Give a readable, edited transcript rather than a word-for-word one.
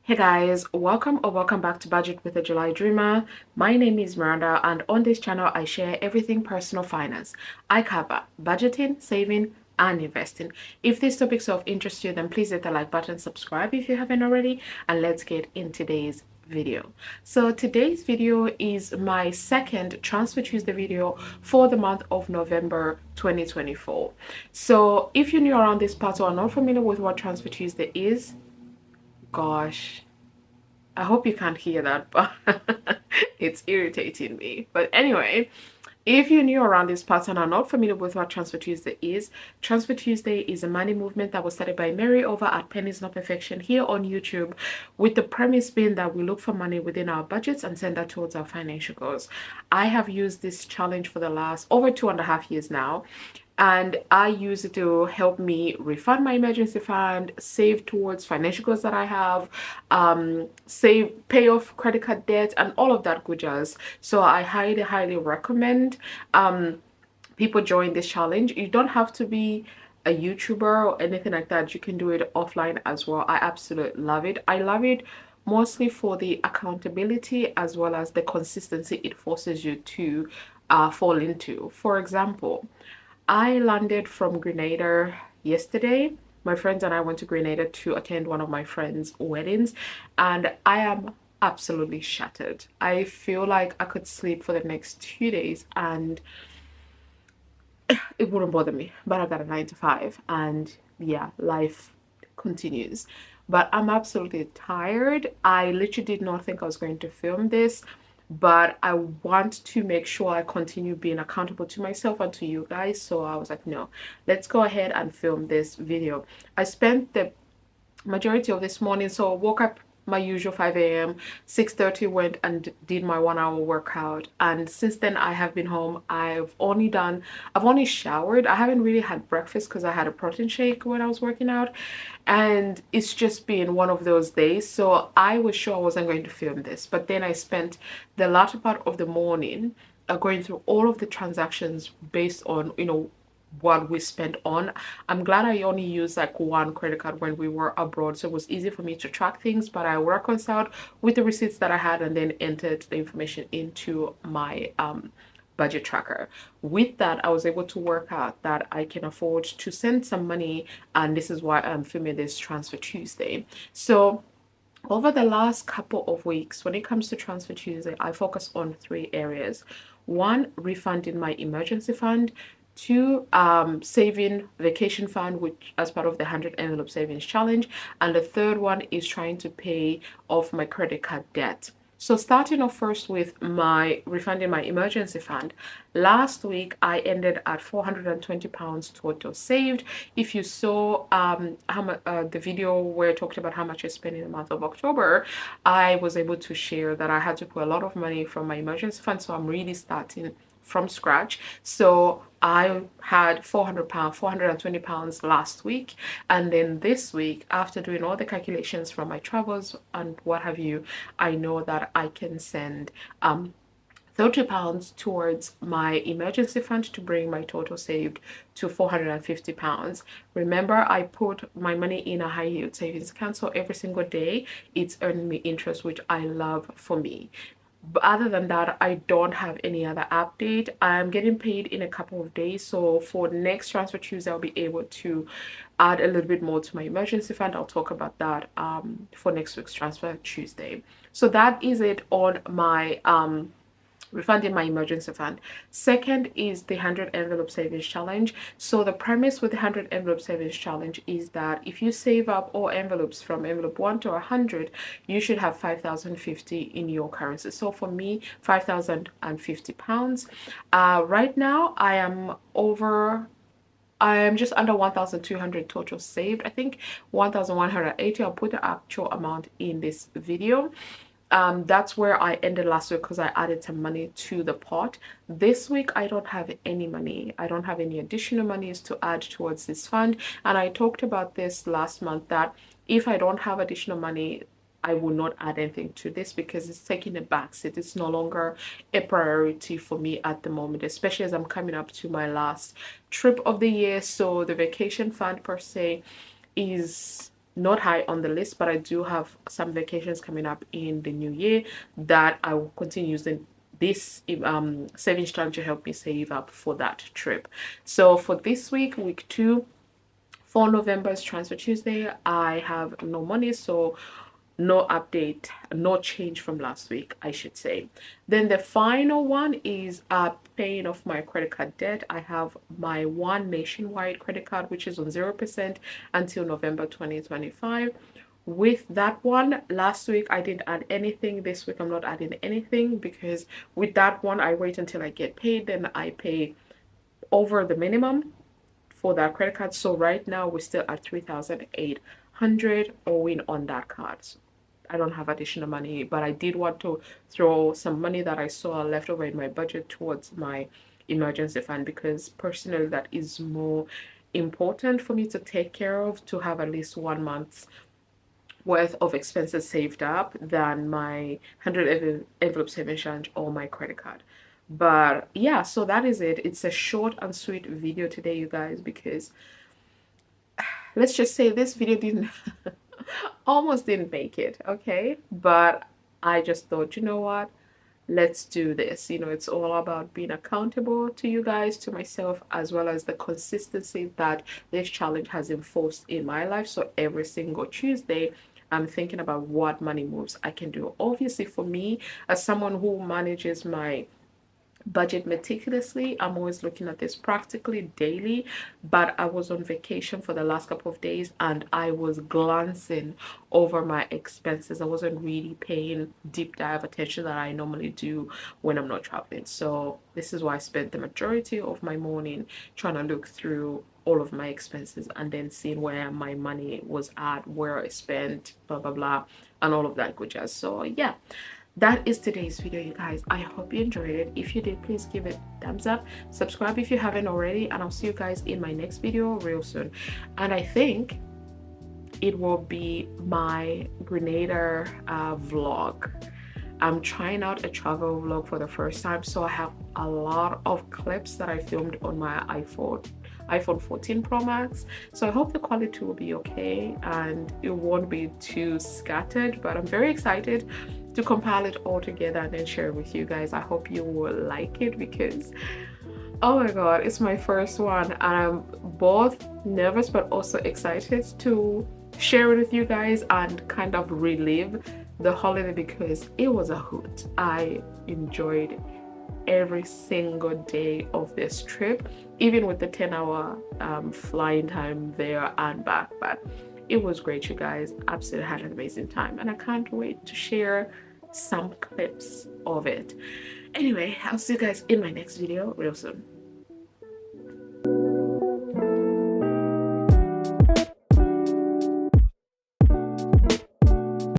Hey guys, welcome or welcome back to Budget with a July Dreamer. My name is Miranda, and on this channel I share everything personal finance. I cover budgeting, saving, and investing. If these topics are of interest to you, then please hit the like button, subscribe if you haven't already, and let's get in today's video. So today's video is my second Transfer Tuesday video for the month of November 2024. So if you're new around this part or are not familiar with what Transfer Tuesday is, gosh, I hope you can't hear that, but it's irritating me. But anyway, if you're new around this pattern and are not familiar with what Transfer Tuesday is a money movement that was started by Mary over at Pennies Not Perfection here on YouTube, with the premise being that we look for money within our budgets and send that towards our financial goals. I have used this challenge for the last over 2.5 years now, and I use it to help me refund my emergency fund, save towards financial goals that I have, pay off credit card debt, and all of that good jazz. So I highly recommend people join this challenge. You don't have to be a YouTuber or anything like that. You can do it offline as well. I absolutely love it. I love it mostly for the accountability as well as the consistency it forces you to fall into. For example, I landed from Grenada yesterday. My friends and I went to Grenada to attend one of my friends' weddings, and I am absolutely shattered. I feel like I could sleep for the next 2 days and it wouldn't bother me. But I got a 9 to 5, and yeah, life continues. But I'm absolutely tired. I literally did not think I was going to film this, but I want to make sure I continue being accountable to myself and to you guys. So I was like, no, let's go ahead and film this video. I spent the majority of this morning, so I woke up my usual 5 a.m. 6:30 went and did my 1 hour workout, and since then I have been home. I've only showered. I haven't really had breakfast because I had a protein shake when I was working out, and it's just been one of those days. So I was sure I wasn't going to film this, but then I spent the latter part of the morning going through all of the transactions based on what we spent on. I'm glad I only used like one credit card when we were abroad, so it was easy for me to track things, but I reconciled with the receipts that I had and then entered the information into my budget tracker. With that, I was able to work out that I can afford to send some money, and this is why I'm filming this Transfer Tuesday. So over the last couple of weeks, when it comes to Transfer Tuesday, I focus on 3 areas. One, refunding my emergency fund. Two, saving vacation fund, which as part of the 100 envelope savings challenge. And the third one is trying to pay off my credit card debt. So starting off first with my refunding my emergency fund. Last week I ended at £420 total saved. If you saw the video where I talked about how much I spent in the month of October, I was able to share that I had to put a lot of money from my emergency fund, so I'm really starting from scratch. So I had £400, £420 last week, and then this week, after doing all the calculations from my travels and what have you, I know that I can send £30 towards my emergency fund to bring my total saved to £450. Remember, I put my money in a high yield savings account, so every single day it's earning me interest, which I love for me. But other than that, I don't have any other update. I'm getting paid in a couple of days, so for next Transfer Tuesday I'll be able to add a little bit more to my emergency fund. I'll talk about that for next week's Transfer Tuesday. So that is it on my refunding my emergency fund. Second is the 100 envelope savings challenge. So the premise with the 100 envelope savings challenge is that if you save up all envelopes from envelope 1 to 100, you should have 5,050 in your currency. So for me, £5,050. Right now I am just under 1,200 total saved. I think 1,180. I'll put the actual amount in this video. That's where I ended last week because I added some money to the pot. This week I don't have any money. I don't have any additional monies to add towards this fund, and I talked about this last month that if I don't have additional money, I will not add anything to this because it's taking a backseat. It's no longer a priority for me at the moment, especially as I'm coming up to my last trip of the year. So the vacation fund per se is not high on the list, but I do have some vacations coming up in the new year that I will continue using this savings time to help me save up for that trip. So for this week, week 2, for November's transfer Tuesday, I have no money, so no update, no change from last week, I should say. Then the final one is paying off my credit card debt. I have my one nationwide credit card, which is on 0% until November 2025. With that one, last week I didn't add anything. This week I'm not adding anything, because with that one I wait until I get paid, then I pay over the minimum for that credit card. So right now we're still at 3,800 owing on that card. So I don't have additional money, but I did want to throw some money that I saw left over in my budget towards my emergency fund, because personally that is more important for me to take care of, to have at least 1 month's worth of expenses saved up than my 100 envelope savings challenge or my credit card. But yeah, so that is it. It's a short and sweet video today, you guys, because let's just say this video didn't almost didn't make it, okay? But I just thought, you know what, let's do this. You know, it's all about being accountable to you guys, to myself, as well as the consistency that this challenge has enforced in my life. So every single Tuesday I'm thinking about what money moves I can do. Obviously for me, as someone who manages my budget meticulously, I'm always looking at this practically daily, but I was on vacation for the last couple of days and I was glancing over my expenses. I wasn't really paying deep dive attention that I normally do when I'm not traveling. So this is why I spent the majority of my morning trying to look through all of my expenses and then seeing where my money was at, where I spent, blah blah blah, and all of that good jazz. So yeah, that is today's video, you guys. I hope you enjoyed it. If you did, please give it a thumbs up, subscribe if you haven't already, and I'll see you guys in my next video real soon. And I think it will be my Grenada vlog. I'm trying out a travel vlog for the first time, so I have a lot of clips that I filmed on my iPhone 14 Pro Max. So I hope the quality will be okay and it won't be too scattered, but I'm very excited to compile it all together and then share it with you guys. I hope you will like it, because oh my god, it's my first one and I'm both nervous but also excited to share it with you guys and kind of relive the holiday, because it was a hoot. I enjoyed every single day of this trip, even with the 10-hour flying time there and back. But it was great, you guys. Absolutely had an amazing time, and I can't wait to share some clips of it. Anyway, I'll see you guys in my next video real soon.